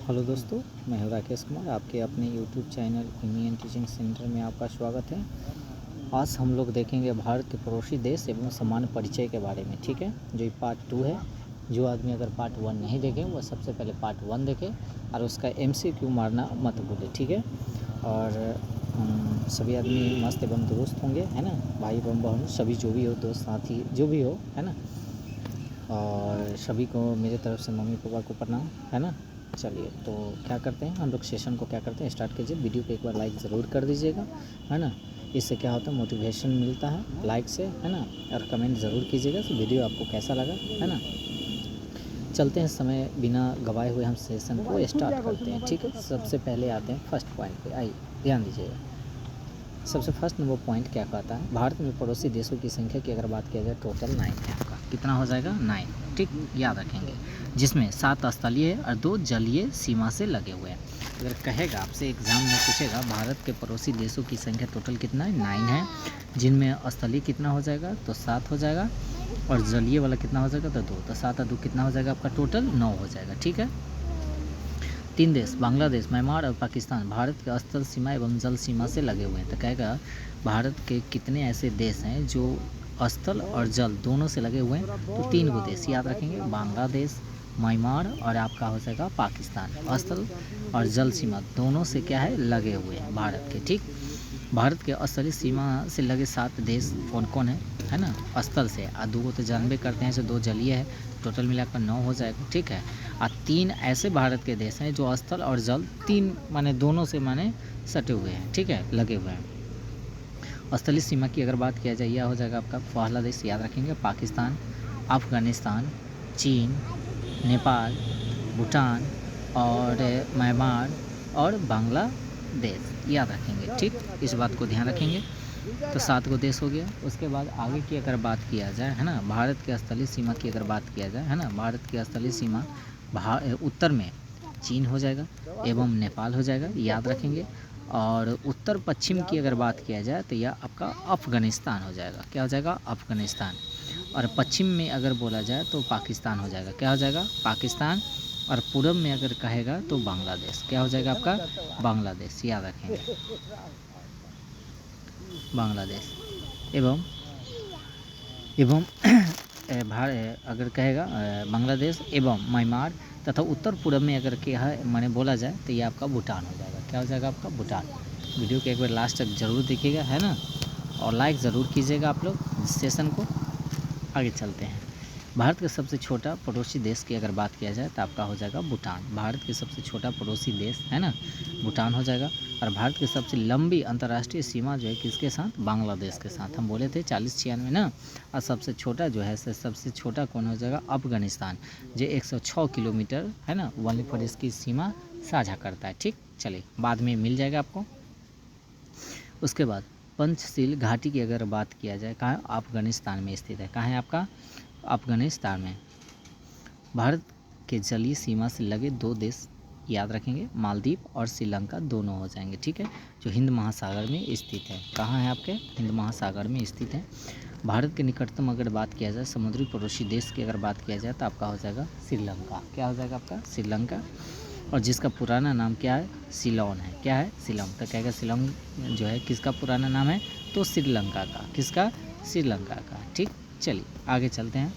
Hello दोस्तों, मैं हूं राकेश कुमार। आपके अपने YouTube channel Indian teaching centre में आपका स्वागत है। आज हम लोग देखेंगे भारत के पड़ोसी देश एवं सामान्य परिचय के बारे में। ठीक है, जो पार्ट 2 है। जो आदमी अगर पार्ट 1 नहीं देखे वह सबसे पहले पार्ट 1 देखे और उसका MCQ मारना मत भूले। ठीक है, और सभी आदमी मस्त एवं दुरुस्त होंगे, है ना। भाई एवं बहन सभी जो भी हो, दोस्त साथी जो भी हो, है ना। और सभी को मेरे तरफ से मम्मी पापा को प्रणाम, है ना। चलिए, तो क्या करते हैं हम लोग सेशन को, क्या करते हैं स्टार्ट कीजिए। वीडियो को एक बार लाइक ज़रूर कर दीजिएगा, है ना। इससे क्या होता है, मोटिवेशन मिलता है लाइक से, है ना। और कमेंट ज़रूर कीजिएगा कि वीडियो आपको कैसा लगा, है ना। चलते हैं, समय बिना गवाए हुए हम सेशन को स्टार्ट करते हैं। ठीक है, सबसे पहले आते हैं फर्स्ट पॉइंट पे। आइए ध्यान दीजिएगा। सबसे फर्स्ट नंबर पॉइंट क्या कहता है, भारत में पड़ोसी देशों की संख्या की अगर बात किया जाए टोटल 9 है। आपका कितना हो जाएगा, 9। ठीक, याद रखेंगे। जिसमें 7 स्थलीय है और 2 जलीय सीमा से लगे हुए हैं। अगर कहेगा आपसे एग्जाम में पूछेगा भारत के पड़ोसी देशों की संख्या टोटल कितना है, 9 है। जिनमें स्थलीय कितना हो जाएगा तो 7 हो जाएगा, और जलीय वाला कितना हो जाएगा तो 2। तो 7 और 2 कितना हो जाएगा आपका, टोटल 9 हो जाएगा। ठीक है। 3 देश बांग्लादेश, म्यांमार और पाकिस्तान भारत के स्थल सीमा एवं जल सीमा से लगे हुए हैं। तो कहेगा भारत के कितने ऐसे देश हैं जो स्थल और जल दोनों से लगे हुए हैं। तो 3 गो देश याद रखेंगे, बांग्लादेश, म्यांमार और आपका हो जाएगा पाकिस्तान। स्थल और जल सीमा दोनों से क्या है, लगे हुए हैं भारत के। ठीक, भारत के स्थलीय सीमा से लगे 7 देश कौन कौन है ना, स्थल से। और 2 तो जानबे करते हैं, जो 2 जलीय है। टोटल मिलाकर 9 हो जाएगा। ठीक है, और 3 ऐसे भारत के देश हैं जो स्थल और जल 3 माने दोनों से माने सटे हुए हैं। ठीक है, लगे हुए हैं। स्थलीय सीमा की अगर बात किया जाए, यह हो जाएगा आपका पहला देश याद रखेंगे, पाकिस्तान, अफगानिस्तान, चीन, नेपाल, भूटान और म्यांमार और बांग्लादेश याद रखेंगे। ठीक, इस बात को ध्यान रखेंगे। तो 7 गो देश हो गया। उसके बाद आगे की अगर बात किया जाए, है ना, भारत के स्थलीय सीमा की अगर बात किया जाए, है ना, भारत की स्थलीय सीमा उत्तर में चीन हो जाएगा एवं नेपाल हो जाएगा, याद रखेंगे। और उत्तर पश्चिम की अगर बात किया जाए तो यह आपका अफ़गानिस्तान हो जाएगा। क्या हो जाएगा, अफ़गानिस्तान। और पश्चिम में अगर बोला जाए तो पाकिस्तान हो जाएगा। क्या हो जाएगा, पाकिस्तान। और पूरब में अगर कहेगा तो बांग्लादेश। क्या हो जाएगा आपका, बांग्लादेश, याद रखेंगे, बांग्लादेश। एवं अगर कहेगा बांग्लादेश एवं म्यांमार तथा उत्तर पूर्व में अगर क्या है माने बोला जाए तो ये आपका भूटान हो जाएगा। क्या हो जाएगा आपका, भूटान। वीडियो के एक बार लास्ट तक ज़रूर देखिएगा, है ना, और लाइक ज़रूर कीजिएगा आप लोग सेशन को। आगे चलते हैं। भारत का सबसे छोटा पड़ोसी देश की अगर बात किया जाए तो आपका हो जाएगा भूटान। भारत के सबसे छोटा पड़ोसी देश, है ना, भूटान हो जाएगा। और भारत की सबसे लंबी अंतर्राष्ट्रीय सीमा जो है किसके साथ, बांग्लादेश के साथ। हम बोले थे 40-96 ना। और सबसे छोटा जो है, सबसे छोटा कौन हो जाएगा, अफगानिस्तान, जो 106 किलोमीटर, है ना, वहीं पर इसकी सीमा साझा करता है। ठीक, चलिए बाद में मिल जाएगा आपको। उसके बाद पंचशील घाटी की अगर बात किया जाए, कहाँ, अफगानिस्तान में स्थित है। कहाँ है आपका, अफगानिस्तान में। भारत के जलीय सीमा से लगे 2 देश याद रखेंगे, मालदीव और श्रीलंका दोनों हो जाएंगे। ठीक है, जो हिंद महासागर में स्थित है। कहाँ है आपके, हिंद महासागर में स्थित है। भारत के निकटतम अगर बात किया जाए समुद्री पड़ोसी देश की अगर बात किया जाए तो आपका हो जाएगा श्रीलंका। क्या हो जाएगा आपका, श्रीलंका। और जिसका पुराना नाम क्या है, सिलोन है। क्या है, सिलोन। तो कहेगा सिलोन जो है किसका पुराना नाम है, तो श्रीलंका का। किसका, श्रीलंका का। ठीक, चलिए आगे चलते हैं।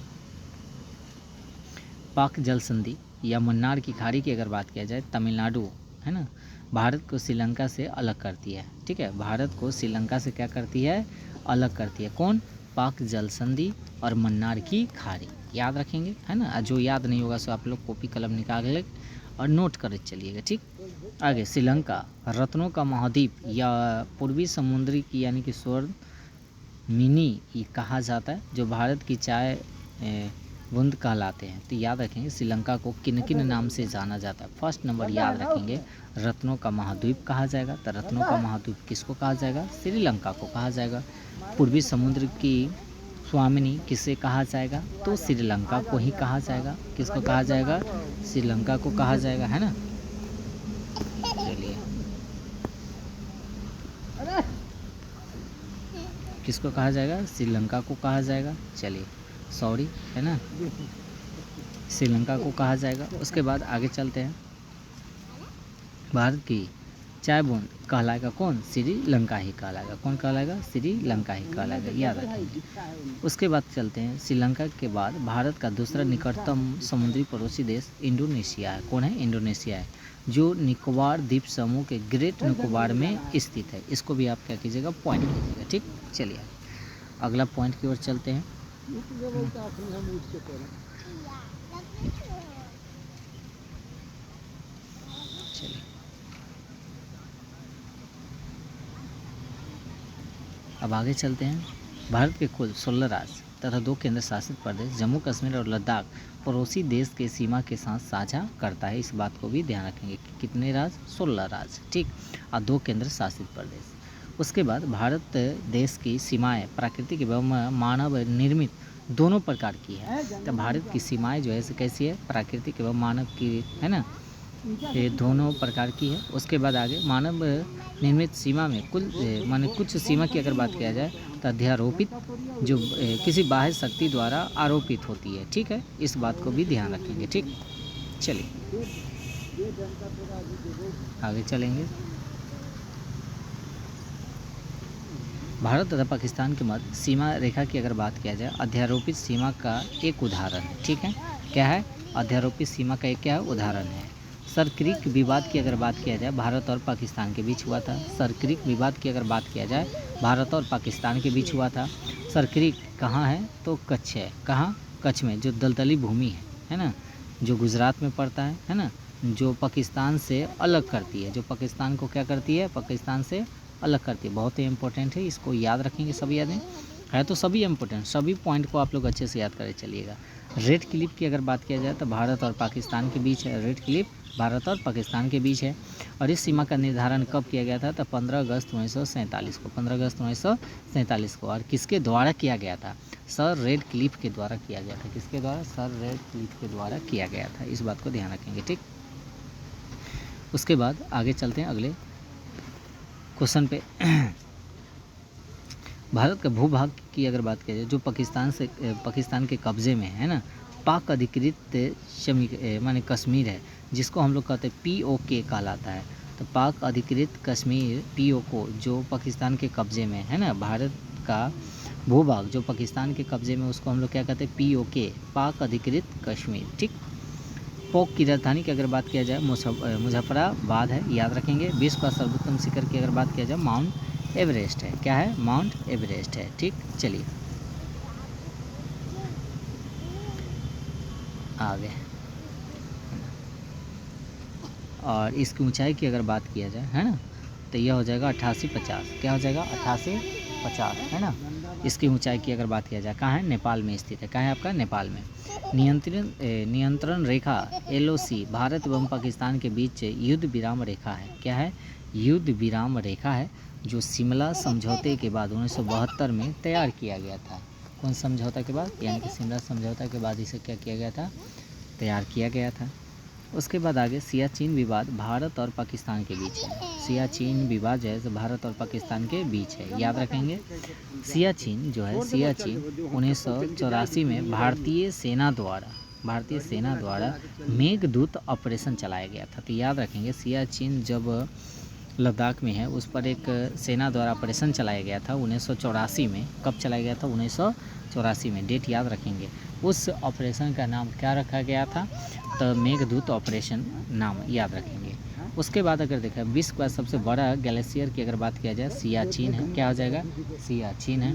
पाक जल संधि या मन्नार की खाड़ी की अगर बात किया जाए, तमिलनाडु, है ना, भारत को श्रीलंका से अलग करती है। ठीक है, भारत को श्रीलंका से क्या करती है, अलग करती है। कौन, पाक जल संधि और मन्नार की खाड़ी, याद रखेंगे, है ना। जो याद नहीं होगा सो आप लोग कॉपी कलम निकाल ले और नोट कर चलिएगा। ठीक, आगे श्रीलंका रत्नों का महाद्वीप या पूर्वी समुद्री की यानी कि स्वर्ण मिनी कहा जाता है, जो भारत की चाय बूंद कहलाते हैं। तो याद रखेंगे श्रीलंका को किन किन नाम से जाना जाता है। फर्स्ट नंबर याद रखेंगे, रत्नों का महाद्वीप कहा जाएगा। तो रत्नों का महाद्वीप किसको कहा जाएगा, श्रीलंका को कहा जाएगा। पूर्वी समुद्र की स्वामिनी किसे कहा जाएगा, तो श्रीलंका को ही कहा जाएगा। किसको कहा जाएगा, श्रीलंका को कहा जाएगा, है ना। चलिए, किसको कहा जाएगा, श्रीलंका को कहा जाएगा। चलिए सॉरी, है ना, श्रीलंका को कहा जाएगा। उसके बाद आगे चलते हैं। भारत की चाय बूंद कहलाएगा कौन? श्रीलंका ही कहलाएगा। कौन कहलाएगा? श्रीलंका ही कहलाएगा, याद रखेंगे। उसके बाद चलते हैं, श्रीलंका के बाद भारत का दूसरा निकटतम समुद्री पड़ोसी देश इंडोनेशिया है। कौन है? इंडोनेशिया है, जो निकोबार द्वीप समूह के ग्रेट निकोबार में स्थित है। इसको भी आप क्या कीजिएगा? पॉइंट कीजिएगा। ठीक, चलिए अगला पॉइंट की ओर चलते हैं। चलिए अब आगे चलते हैं। भारत के कुल 16 राज्य तथा 2 केंद्र शासित प्रदेश जम्मू कश्मीर और लद्दाख पड़ोसी देश के सीमा के साथ साझा करता है। इस बात को भी ध्यान रखेंगे कि कितने राज्य? 16 राज्य, ठीक, और 2 केंद्र शासित प्रदेश। उसके बाद भारत देश की सीमाएं प्राकृतिक एवं मानव निर्मित दोनों प्रकार की है। तो भारत की सीमाएं जो है कैसी है? प्राकृतिक एवं मानव की है ना, ये दोनों प्रकार की है। उसके बाद आगे मानव निर्मित सीमा में कुल माने कुछ सीमा की अगर बात किया जाए तो अध्यारोपित जो किसी बाह्य शक्ति द्वारा आरोपित होती है। ठीक है, इस बात को भी ध्यान रखेंगे। ठीक, चलिए आगे चलेंगे। भारत तथा पाकिस्तान के मध्य सीमा रेखा की अगर बात किया जाए, अध्यारोपित सीमा का एक उदाहरण है। ठीक है, क्या है? अध्यारोपित सीमा का एक क्या है? उदाहरण है। सर क्रीक विवाद की अगर बात किया जाए, भारत और पाकिस्तान के बीच हुआ था। सर क्रीक विवाद की अगर बात किया जाए, भारत और पाकिस्तान के बीच हुआ था। सर क्रीक कहाँ है? तो कच्छ है। कहाँ? कच्छ में, जो दलदली भूमि है ना, जो गुजरात में पड़ता है ना, जो पाकिस्तान से अलग करती है, जो पाकिस्तान को क्या करती है? पाकिस्तान से अलग करती है। बहुत ही इंपॉर्टेंट है, इसको याद रखेंगे। सभी यादें है तो सभी इंपॉर्टेंट, सभी पॉइंट को आप लोग अच्छे से याद करे चलिएगा। रेड क्लिफ की अगर बात किया जाए तो भारत और पाकिस्तान के बीच है। रेड क्लिफ भारत और पाकिस्तान के बीच है। और इस सीमा का निर्धारण कब किया गया था? तो 15 अगस्त 1947 को, 15 अगस्त 1947 को। और किसके द्वारा किया गया था? सर रेड क्लिफ के द्वारा किया गया था। किसके द्वारा? सर रेड क्लिफ के द्वारा किया गया था। इस बात को ध्यान रखेंगे। ठीक, उसके बाद आगे चलते हैं अगले क्वेश्चन पे। भारत का भूभाग की अगर बात किया जाए, जो पाकिस्तान के कब्जे में है ना, पाक अधिकृत माने कश्मीर है, जिसको हम लोग कहते हैं POK कहलाता है। तो पाक अधिकृत कश्मीर POK जो पाकिस्तान के कब्जे में है ना, भारत का भूभाग जो पाकिस्तान के कब्जे में, उसको हम लोग क्या कहते हैं? POK, पाक अधिकृत कश्मीर। ठीक, पोक की राजधानी की अगर बात किया जाए मुजफ्फराबाद है, याद रखेंगे। विश्व का सर्वोत्तम शिखर की अगर बात किया जाए, माउंट एवरेस्ट है। क्या है? माउंट एवरेस्ट है। ठीक, चलिए आगे। और इसकी ऊंचाई की अगर बात किया जाए है ना, तो यह हो जाएगा 8850। क्या हो जाएगा? 8850 है ना। इसकी ऊंचाई की अगर बात किया जाए, कहाँ है? नेपाल में स्थित है। कहाँ है आपका? नेपाल में। नियंत्रण रेखा LOC भारत एवं पाकिस्तान के बीच युद्ध विराम रेखा है। क्या है? युद्ध विराम रेखा है, जो शिमला समझौते के बाद 1972 में तैयार किया गया था। कौन समझौता के बाद? यानी कि शिमला समझौता के बाद इसे क्या किया गया था? तैयार किया गया था। उसके बाद आगे सियाचिन विवाद भारत और पाकिस्तान के बीच है। सियाचिन विवाद जो है भारत और पाकिस्तान के बीच है, याद रखेंगे। सियाचिन जो है, सियाचिन 1984 में भारतीय सेना द्वारा मेघदूत ऑपरेशन चलाया गया था। तो याद रखेंगे, सियाचिन जब लद्दाख में है, उस पर एक सेना द्वारा ऑपरेशन चलाया गया था 1984 में। कब चलाया गया था? 1984 में। डेट याद रखेंगे। उस ऑपरेशन का नाम क्या रखा गया था? तो मेघदूत ऑपरेशन नाम याद रखेंगे। उसके बाद अगर देखा विश्व का सबसे बड़ा ग्लेशियर की अगर बात किया जाए, सियाचिन है। क्या हो जाएगा? सियाचिन है।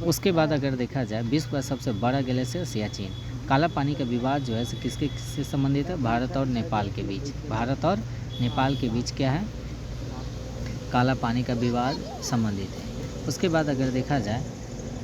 उसके बाद अगर देखा जाए विश्व का सबसे बड़ा ग्लेशियर सियाचिन। काला पानी का विवाद जो है किससे संबंधित है? भारत और नेपाल के बीच। भारत और नेपाल के बीच क्या है? काला पानी का विवाद संबंधित है। उसके बाद अगर देखा जाए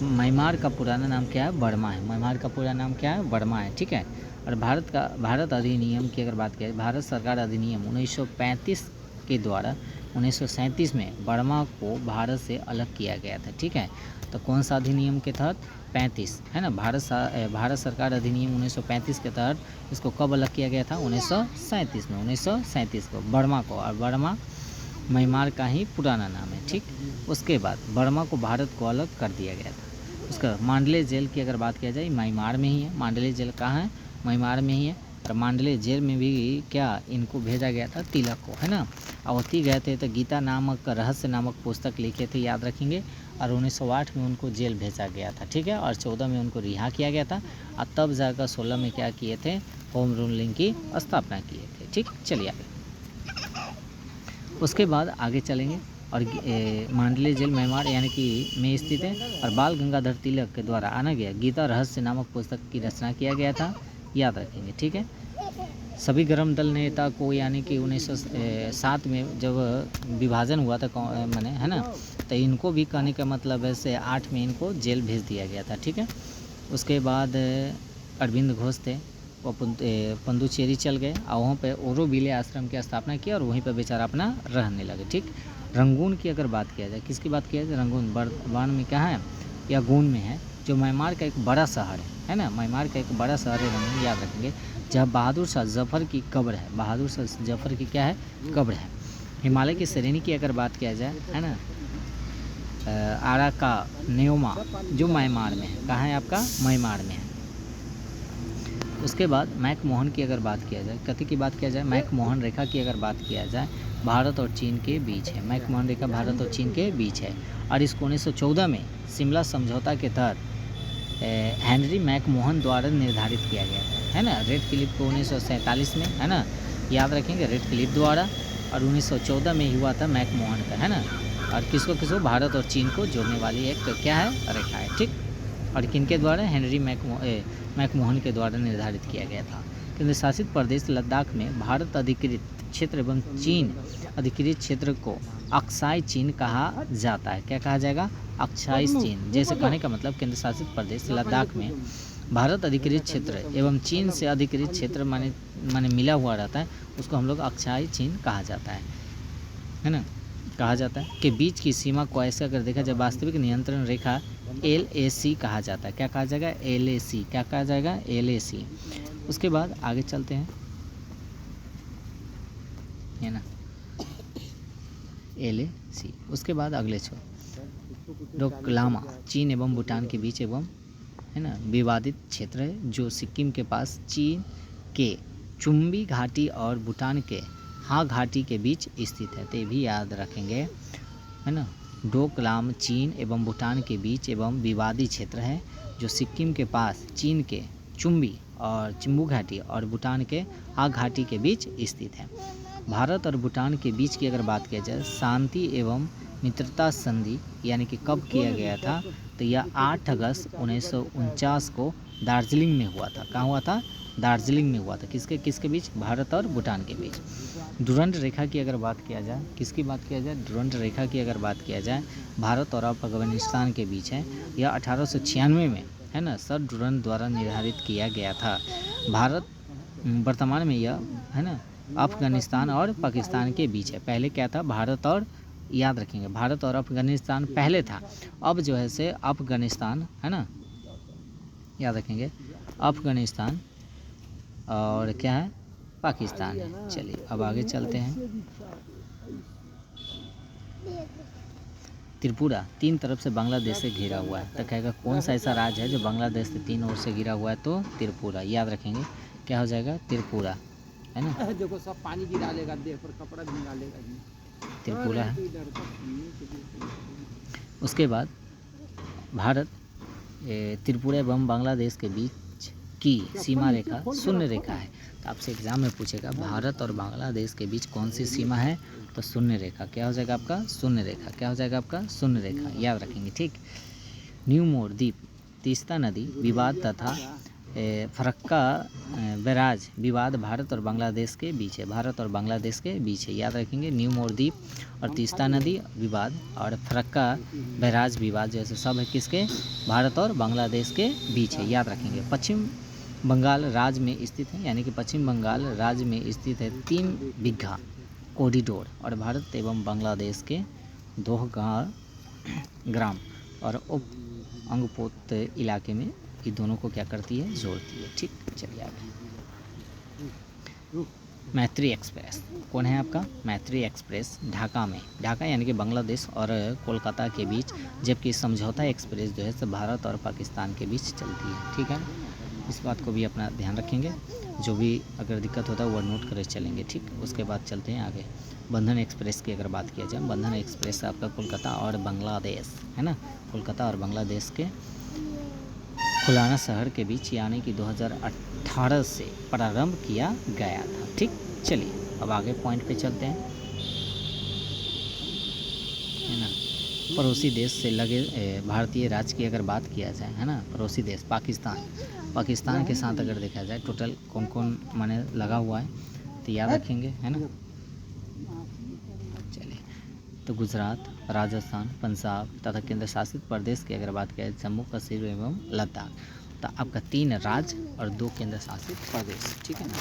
म्यांमार का पुराना नाम क्या है? बर्मा है। म्यांमार का पूरा नाम क्या है? बर्मा है। ठीक है। और भारत अधिनियम की अगर बात किया, भारत सरकार अधिनियम 1935 के द्वारा 1937 में बर्मा को भारत से अलग किया गया था। ठीक है। तो कौन सा अधिनियम के तहत? 35 है ना। भारत सरकार अधिनियम 1935 के तहत इसको कब अलग किया गया था? 1937 में। 1937 को बर्मा को। और बर्मा म्यांमार का ही पुराना नाम है। ठीक। उसके बाद बर्मा को भारत को अलग कर दिया गया था। उसका मांडले जेल की अगर बात किया जाए, म्यांमार में ही है। मांडले जेल कहाँ है? म्यांमार में ही है। और मांडले जेल में भी क्या इनको भेजा गया था, तिलक को, है ना। अवधि गए थे तो गीता नामक रहस्य नामक पुस्तक लिखे थे, याद रखेंगे। और 1908 में उनको जेल भेजा गया था, ठीक है। और 14 में उनको रिहा किया गया था और तब जाकर 16 में क्या किए थे, होम रूलिंग की स्थापना किए थे, ठीक। चलिए आगे, उसके बाद आगे चलेंगे। और मांडले जेल म्यांमार यानी कि में स्थित है। और बाल गंगाधर तिलक के द्वारा आना गया गीता रहस्य नामक पुस्तक की रचना किया गया था, याद रखेंगे, ठीक है। सभी गरम दल नेता को यानी कि 1907 में जब विभाजन हुआ था मैंने, है ना, तो इनको भी कहने का मतलब है से 8 में इनको जेल भेज दिया गया था, ठीक है। उसके बाद अरविंद घोष थे, वो पुडुचेरी चल गए और वहाँ पे ओरोविले आश्रम की स्थापना की और वहीं पर बेचारा अपना रहने लगे, ठीक। रंगून की अगर बात किया जाए, किसकी बात किया जाए, रंगून वर्तमान में क्या है, या गून में है, जो म्यांमार का एक बड़ा शहर है ना, म्यांमार का एक बड़ा शहर है रंगून, याद रखेंगे। जहाँ बहादुर शाह जफ़र की कब्र है, बहादुर शाह जफ़र की क्या है, कब्र है। हिमालय की श्रेणी की अगर बात किया जाए, है ना, आरा का न्योमा जो म्यांमार में है, कहाँ है आपका, म्यांमार में है। उसके बाद मैकमोहन की अगर बात किया जाए, कथी की बात किया जाए, मैकमोहन रेखा की अगर बात किया जाए, भारत और चीन के बीच है। मैकमोहन रेखा भारत और चीन के बीच है और इसको 1914 में शिमला समझौता के तहत हेनरी मैकमोहन द्वारा निर्धारित किया गया था, है ना। रेड क्लिफ को 1947 में, है ना, याद रखेंगे, रेड क्लिफ द्वारा। और 1914 में ही हुआ था मैकमोहन का, है ना। और किसको भारत और चीन को जोड़ने वाली एक क्या है, रेखा है, ठीक। और किनके द्वारा, हेनरी मैकमोहन के द्वारा निर्धारित किया गया था। केंद्र शासित प्रदेश लद्दाख में भारत अधिकृत क्षेत्र एवं चीन अधिकृत क्षेत्र को अक्साई चीन कहा जाता है। क्या कहा जाएगा, अक्साई चीन। जैसे कहने का मतलब केंद्र शासित प्रदेश लद्दाख में भारत अधिकृत क्षेत्र एवं चीन से अधिकृत क्षेत्र माने मिला हुआ रहता है, उसको हम लोग अक्साई चीन कहा जाता है ना, कहा जाता है। के बीच की सीमा को ऐसे अगर देखा जाए, वास्तविक नियंत्रण रेखा LAC कहा जाता है। क्या कहा जाएगा, LAC। क्या कहा जाएगा, LAC। उसके बाद आगे चलते हैं, है ना, LAC। उसके बाद अगले डोकलामा चीन एवं भूटान के बीच एवं, है ना, विवादित क्षेत्र है जो सिक्किम के पास चीन के चुम्बी घाटी और भूटान के हा घाटी के बीच स्थित है, तो ये भी याद रखेंगे, है ना। डोकलाम चीन एवं भूटान के बीच एवं विवादित क्षेत्र है जो सिक्किम के पास चीन के चुम्बी और चिम्बू घाटी और भूटान के हा घाटी के बीच स्थित है। भारत और भूटान के बीच की अगर बात किया जाए, शांति एवं मित्रता संधि यानी कि कब किया गया था, तो यह 8 अगस्त 1949 को दार्जिलिंग में हुआ था। कहाँ हुआ था, दार्जिलिंग में हुआ था। किसके किसके बीच, भारत और भूटान के बीच। डुरंड रेखा की अगर बात किया जाए, किसकी बात किया जाए, डुरंड रेखा की अगर बात किया जाए, भारत और अफगानिस्तान के बीच है। यह 1896 में, है ना, सर डुरंड द्वारा निर्धारित किया गया था। भारत वर्तमान में यह, है ना, अफगानिस्तान और पाकिस्तान के बीच है। पहले क्या था, भारत और, याद रखेंगे, भारत और अफगानिस्तान पहले था, अब जो है से अफगानिस्तान, है ना, याद रखेंगे, अफगानिस्तान और क्या है, पाकिस्तान है। चलिए अब आगे चलते हैं। त्रिपुरा 3 तरफ से बांग्लादेश से घिरा हुआ है, तो कहेगा कौन सा ऐसा राज्य है जो बांग्लादेश से 3 ओर से घिरा हुआ है, तो त्रिपुरा। याद रखेंगे, क्या हो जाएगा, त्रिपुरा, है ना। देखो सब पानी गिरा लेगा, देह पर कपड़ा भी डालेगा, त्रिपुरा है। उसके बाद भारत त्रिपुरा एवं बांग्लादेश के बीच की सीमा रेखा शून्य रेखा है। तो आपसे एग्जाम में पूछेगा भारत और बांग्लादेश के बीच कौन सी सीमा है, तो शून्य रेखा। क्या हो जाएगा आपका, शून्य रेखा। क्या हो जाएगा आपका, शून्य रेखा, याद रखेंगे, ठीक। न्यू मोर द्वीप, तीस्ता नदी विवाद तथा फरक्का बैराज विवाद भारत और बांग्लादेश के बीच है, भारत और बांग्लादेश के बीच है, याद रखेंगे। न्यू मोर द्वीप और तीस्ता नदी विवाद और फरक्का बैराज विवाद जैसे सब है किसके, भारत और बांग्लादेश के बीच है, याद रखेंगे। पश्चिम बंगाल राज्य में स्थित है, यानी कि पश्चिम बंगाल राज्य में स्थित है 3 बिघा कॉरिडोर और भारत एवं बांग्लादेश के 2 ग्राम और उप अंगपोत इलाके में ये दोनों को क्या करती है, जोड़ती है, ठीक। चलिए आगे। मैत्री एक्सप्रेस कौन है आपका, मैत्री एक्सप्रेस ढाका में, ढाका यानी कि बांग्लादेश और कोलकाता के बीच, जबकि समझौता एक्सप्रेस जो है भारत और पाकिस्तान के बीच चलती है, ठीक है। इस बात को भी अपना ध्यान रखेंगे। जो भी अगर दिक्कत होता है वो नोट कर चलेंगे, ठीक। उसके बाद चलते हैं आगे। बंधन एक्सप्रेस की अगर बात किया जाए, बंधन एक्सप्रेस आपका कोलकाता और बांग्लादेश, है ना, कोलकाता और बांग्लादेश के खुलाना शहर के बीच यानी कि 2018 से प्रारंभ किया गया था, ठीक। चलिए अब आगे पॉइंट पे चलते हैं, है ना। पड़ोसी देश से लगे भारतीय राज्य की अगर बात किया जाए, है ना, पड़ोसी देश पाकिस्तान के साथ अगर देखा जाए टोटल कौन कौन माने लगा हुआ है तो याद रखेंगे, है ना। चलिए तो गुजरात, राजस्थान, पंजाब तथा केंद्र शासित प्रदेश की अगर बात किया जाए जम्मू कश्मीर एवं लद्दाख, तो आपका 3 राज्य और 2 केंद्र शासित प्रदेश, ठीक है ना,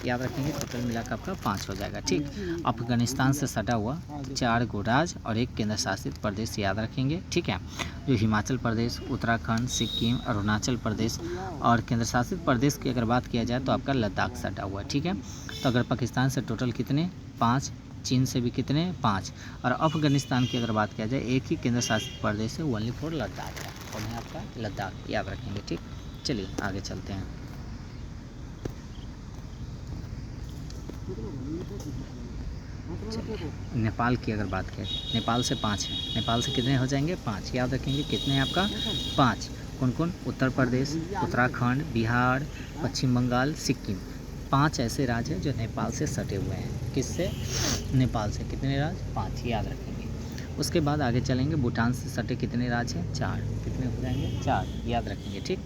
याद रखेंगे। टोटल मिलाकर आपका 5 हो जाएगा, ठीक। अफगानिस्तान से सटा हुआ 4 गो राज्य और 1 केंद्र शासित प्रदेश याद रखेंगे, ठीक है। जो हिमाचल प्रदेश, उत्तराखंड, सिक्किम, अरुणाचल प्रदेश और केंद्र शासित प्रदेश की अगर बात किया जाए तो आपका लद्दाख सटा हुआ है, ठीक है। तो अगर पाकिस्तान से टोटल कितने 5, चीन से भी कितने 5, और अफगानिस्तान की अगर बात किया जाए एक ही केंद्र शासित प्रदेश है ओनली फॉर लद्दाख है, और है आपका लद्दाख, याद रखेंगे, ठीक। चलिए आगे चलते हैं। नेपाल की अगर बात करें, नेपाल से 5 है, नेपाल से कितने हो जाएंगे 5, याद रखेंगे कितने हैं आपका 5। कौन कौन, उत्तर प्रदेश, उत्तराखंड, बिहार, पश्चिम बंगाल, सिक्किम, 5 ऐसे राज्य हैं जो नेपाल से सटे हुए हैं। किससे, नेपाल से। कितने राज्य 5, याद रखेंगे। उसके बाद आगे चलेंगे, भूटान से सटे कितने राज्य हैं 4, कितने हो जाएंगे 4, याद रखेंगे, ठीक।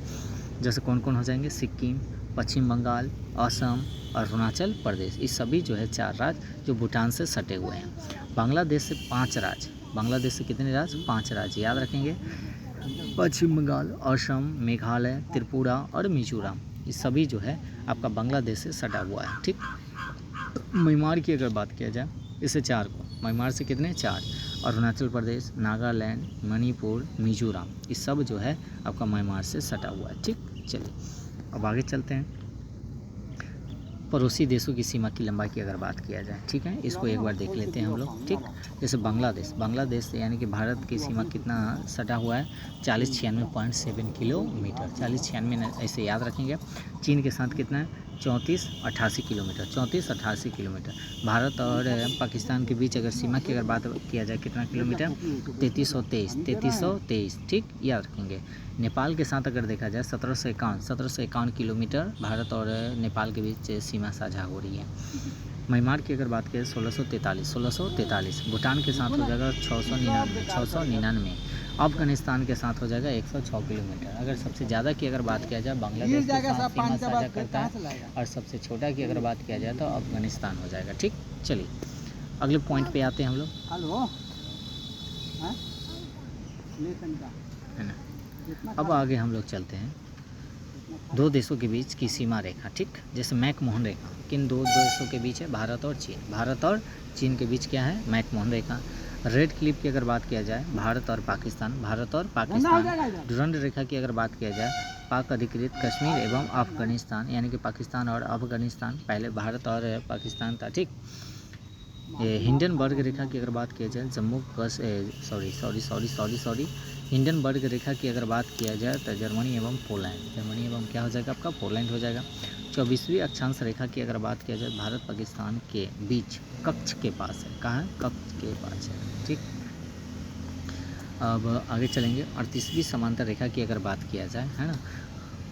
जैसे कौन कौन हो जाएंगे, सिक्किम, पश्चिम बंगाल, असम, अरुणाचल प्रदेश, ये सभी जो है 4 राज्य जो भूटान से सटे हुए हैं। बांग्लादेश से 5 राज्य, बांग्लादेश से कितने राज्य 5 राज्य, याद रखेंगे। पश्चिम बंगाल, असम, मेघालय, त्रिपुरा और मिजोरम, ये सभी जो है आपका बांग्लादेश से सटा हुआ है, ठीक। म्यांमार की अगर बात किया जाए, इसे 4 को, म्यांमार से कितने 4, अरुणाचल प्रदेश, नागालैंड, मणिपुर, मिजोरम, ये सब जो है आपका म्यांमार से सटा हुआ है, ठीक। चलिए अब आगे चलते हैं। पड़ोसी देशों की सीमा की लंबाई की अगर बात किया जाए, ठीक है, इसको एक बार देख लेते हैं हम लोग, ठीक। जैसे बांग्लादेश यानी कि भारत की सीमा कितना सटा हुआ है 4096.7 किलोमीटर, 4096 ऐसे याद रखेंगे। चीन के साथ कितना है 3488 किलोमीटर, 3488 किलोमीटर। भारत और पाकिस्तान के बीच अगर सीमा की अगर बात किया जाए कितना किलोमीटर 3323, ठीक, याद रखेंगे। नेपाल के साथ अगर देखा जाए 1751 किलोमीटर भारत और नेपाल के बीच सीमा साझा हो रही है। म्यांमार की अगर बात करें 1643, भूटान के साथ हो जाएगा 699, अफगानिस्तान के साथ हो जाएगा 106 किलोमीटर। अगर सबसे ज़्यादा की अगर बात किया जाए बांग्लादेश के साथ सीमा साझा करता है, और सबसे छोटा की अगर बात किया जाए तो अफगानिस्तान हो जाएगा, ठीक। चलिए अगले पॉइंट पे आते हैं हम लोग, है ना। अब आगे हम लोग चलते हैं 2 देशों के बीच की सीमा रेखा, ठीक। जैसे मैकमोहन रेखा किन 2 देशों के बीच है, भारत और चीन, भारत और चीन के बीच क्या है मैकमोहन रेखा। रेड क्लिप की अगर बात किया जाए भारत और पाकिस्तान, डुरंड रेखा की अगर बात किया जाए पाक अधिकृत कश्मीर एवं अफगानिस्तान, यानी कि पाकिस्तान और अफगानिस्तान, पहले भारत और पाकिस्तान था, ठीक। हिंडनबर्ग रेखा की अगर बात किया जाए हिंडनबर्ग रेखा की अगर बात किया जाए तो जर्मनी एवं क्या हो जाएगा आपका पोलैंड हो जाएगा। 24वीं अक्षांश रेखा की अगर बात किया जाए भारत पाकिस्तान के बीच कच्छ के पास है, कहाँ है कच्छ के पास है, ठीक। अब आगे चलेंगे 38वीं समांतर रेखा की अगर बात किया जाए, है ना,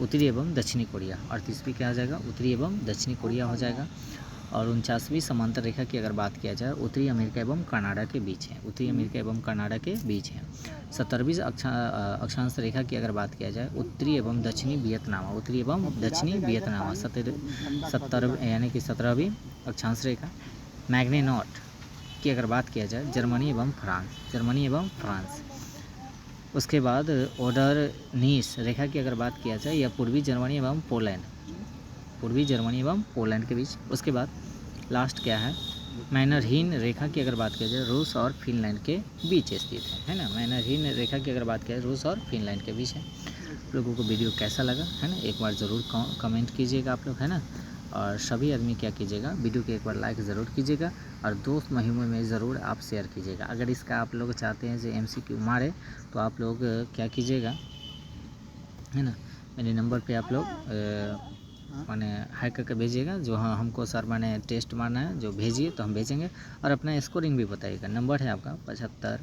उत्तरी एवं दक्षिणी कोरिया, 38वीं क्या हो जाएगा उत्तरी एवं दक्षिणी कोरिया हो जाएगा। और 49वीं समांतर रेखा की अगर बात किया जाए उत्तरी अमेरिका एवं कनाडा के बीच है, उत्तरी अमेरिका एवं कनाडा के बीच है। 70वीं अक्षांश रेखा की अगर बात किया जाए उत्तरी एवं दक्षिणी वियतनाम, 17वीं अक्षांश रेखा। मैग्नेनॉट की अगर बात किया जाए जर्मनी एवं फ्रांस। उसके बाद ओडरनीस रेखा की अगर बात किया जाए यह पूर्वी जर्मनी एवं पोलैंड के बीच। उसके बाद लास्ट क्या है मैनरहीन रेखा की अगर बात किया जाए रूस और फिनलैंड के बीच स्थित है ना। मैनरहीन रेखा की अगर बात किया जाए रूस और फिनलैंड के बीच है। आप लोगों को वीडियो कैसा लगा है ना, एक बार ज़रूर कमेंट कीजिएगा आप लोग, है ना। और सभी आदमी क्या कीजिएगा वीडियो को एक बार लाइक ज़रूर कीजिएगा और दोस्त महिमों में ज़रूर आप शेयर कीजिएगा। अगर इसका आप लोग चाहते हैं जो MCQ मारे तो आप लोग क्या कीजिएगा, है ना, मेरे नंबर पे आप लोग हाँ। माने हाई करके भेजिएगा जो हाँ हमको सर मैंने टेस्ट मारना है, जो भेजिए तो हम भेजेंगे। और अपना स्कोरिंग भी बताइएगा। नंबर है आपका 75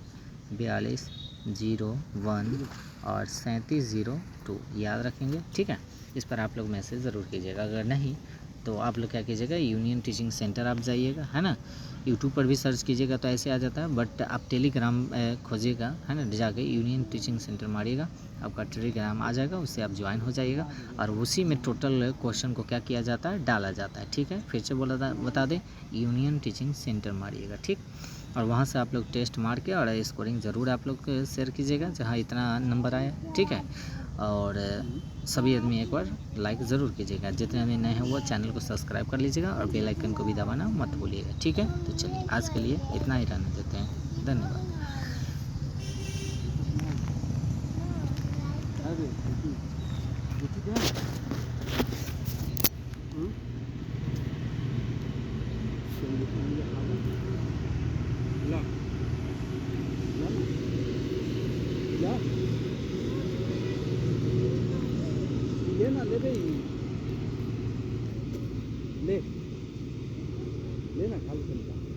42 01 और 3702, याद रखेंगे, ठीक है। इस पर आप लोग मैसेज ज़रूर कीजिएगा। अगर नहीं तो आप लोग क्या कीजिएगा, यूनियन टीचिंग सेंटर आप जाइएगा, है ना। यूट्यूब पर भी सर्च कीजिएगा तो ऐसे आ जाता है, बट आप टेलीग्राम खोजिएगा, है ना, जाके यूनियन टीचिंग सेंटर मारिएगा, आपका टेलीग्राम आ जाएगा, उससे आप ज्वाइन हो जाइएगा। और उसी में टोटल क्वेश्चन को क्या किया जाता है, डाला जाता है, ठीक है। फिर से बता दें, यूनियन टीचिंग सेंटर मारिएगा, ठीक। और वहाँ से आप लोग टेस्ट मार के और स्कोरिंग ज़रूर आप लोग शेयर कीजिएगा, जहाँ इतना नंबर आया, ठीक है। और सभी आदमी एक बार लाइक ज़रूर कीजिएगा। जितने आदमी नए हैं वो चैनल को सब्सक्राइब कर लीजिएगा और बेल आइकन को भी दबाना मत भूलिएगा, ठीक है। तो चलिए आज के लिए इतना ही रहने देते हैं। धन्यवाद। लेना ले भाई, ले लेना, खा लो।